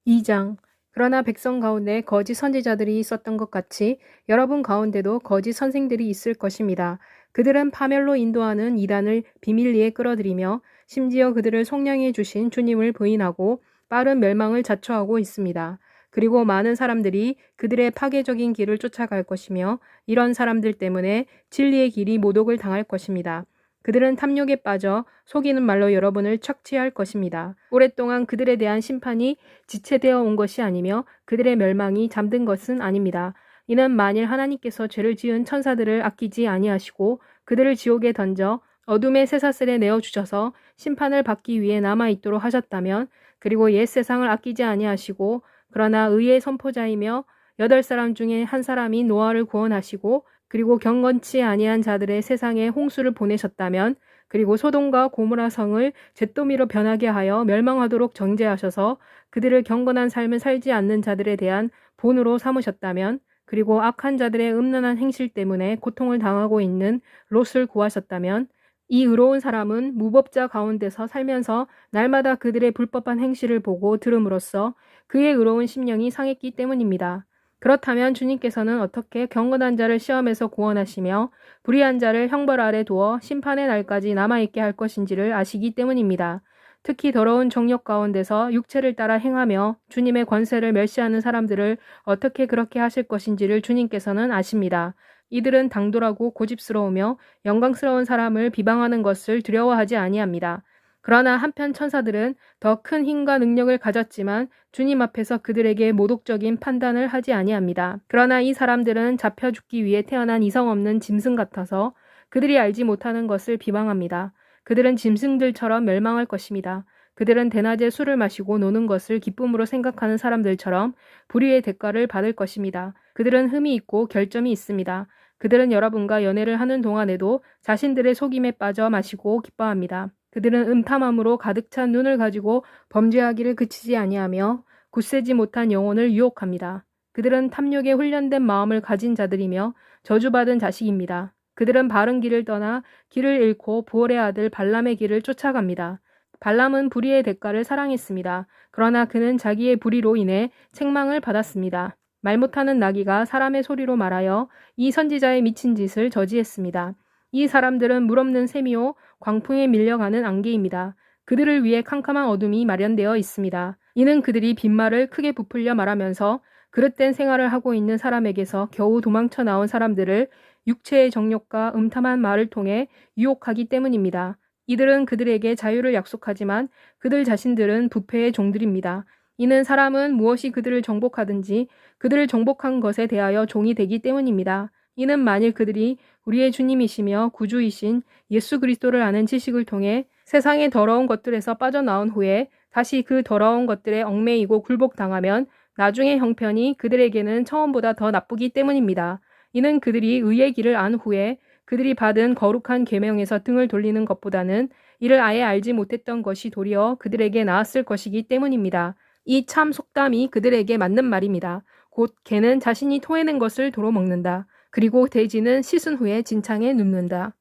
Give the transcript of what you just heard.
2장. 그러나 백성 가운데 거짓 선지자들이 있었던 것 같이 여러분 가운데도 거짓 선생들이 있을 것입니다. 그들은 파멸로 인도하는 이단을 비밀리에 끌어들이며 심지어 그들을 속량해 주신 주님을 부인하고 빠른 멸망을 자초하고 있습니다. 그리고 많은 사람들이 그들의 파괴적인 길을 쫓아갈 것이며 이런 사람들 때문에 진리의 길이 모독을 당할 것입니다. 그들은 탐욕에 빠져 속이는 말로 여러분을 착취할 것입니다. 오랫동안 그들에 대한 심판이 지체되어 온 것이 아니며 그들의 멸망이 잠든 것은 아닙니다. 이는 만일 하나님께서 죄를 지은 천사들을 아끼지 아니하시고 그들을 지옥에 던져 어둠의 쇠사슬에 내어주셔서 심판을 받기 위해 남아있도록 하셨다면, 그리고 옛 세상을 아끼지 아니하시고 그러나 의의 선포자이며 8사람 중에 한 사람이 노아를 구원하시고 그리고 경건치 아니한 자들의 세상에 홍수를 보내셨다면, 그리고 소돔과 고모라 성을 잿더미로 변하게 하여 멸망하도록 정죄하셔서 그들을 경건한 삶을 살지 않는 자들에 대한 본으로 삼으셨다면, 그리고 악한 자들의 음란한 행실 때문에 고통을 당하고 있는 롯을 구하셨다면, 이 의로운 사람은 무법자 가운데서 살면서 날마다 그들의 불법한 행실을 보고 들음으로써 그의 의로운 심령이 상했기 때문입니다. 그렇다면 주님께서는 어떻게 경건한 자를 시험에서 구원하시며 불의한 자를 형벌 아래 두어 심판의 날까지 남아있게 할 것인지를 아시기 때문입니다. 특히 더러운 정욕 가운데서 육체를 따라 행하며 주님의 권세를 멸시하는 사람들을 어떻게 그렇게 하실 것인지를 주님께서는 아십니다. 이들은 당돌하고 고집스러우며 영광스러운 사람을 비방하는 것을 두려워하지 아니합니다. 그러나 한편 천사들은 더 큰 힘과 능력을 가졌지만 주님 앞에서 그들에게 모독적인 판단을 하지 아니합니다. 그러나 이 사람들은 잡혀 죽기 위해 태어난 이성 없는 짐승 같아서 그들이 알지 못하는 것을 비방합니다. 그들은 짐승들처럼 멸망할 것입니다. 그들은 대낮에 술을 마시고 노는 것을 기쁨으로 생각하는 사람들처럼 불의의 대가를 받을 것입니다. 그들은 흠이 있고 결점이 있습니다. 그들은 여러분과 연애를 하는 동안에도 자신들의 속임에 빠져 마시고 기뻐합니다. 그들은 음탐함으로 가득 찬 눈을 가지고 범죄하기를 그치지 아니하며 굳세지 못한 영혼을 유혹합니다. 그들은 탐욕에 훈련된 마음을 가진 자들이며 저주받은 자식입니다. 그들은 바른 길을 떠나 길을 잃고 부올의 아들 발람의 길을 쫓아갑니다. 발람은 불의의 대가를 사랑했습니다. 그러나 그는 자기의 불의로 인해 책망을 받았습니다. 말 못하는 나귀가 사람의 소리로 말하여 이 선지자의 미친 짓을 저지했습니다. 이 사람들은 물없는 셈이요 광풍에 밀려가는 안개입니다. 그들을 위해 캄캄한 어둠이 마련되어 있습니다. 이는 그들이 빈말을 크게 부풀려 말하면서 그릇된 생활을 하고 있는 사람에게서 겨우 도망쳐 나온 사람들을 육체의 정욕과 음탐한 말을 통해 유혹하기 때문입니다. 이들은 그들에게 자유를 약속하지만 그들 자신들은 부패의 종들입니다. 이는 사람은 무엇이 그들을 정복하든지 그들을 정복한 것에 대하여 종이 되기 때문입니다. 이는 만일 그들이 우리의 주님이시며 구주이신 예수 그리스도를 아는 지식을 통해 세상의 더러운 것들에서 빠져나온 후에 다시 그 더러운 것들에 얽매이고 굴복당하면 나중의 형편이 그들에게는 처음보다 더 나쁘기 때문입니다. 이는 그들이 의의 길을 안 후에 그들이 받은 거룩한 계명에서 등을 돌리는 것보다는 이를 아예 알지 못했던 것이 도리어 그들에게 나았을 것이기 때문입니다. 이 참 속담이 그들에게 맞는 말입니다. 곧 개는 자신이 토해낸 것을 도로 먹는다. 그리고 돼지는 씻은 후에 진창에 눕는다.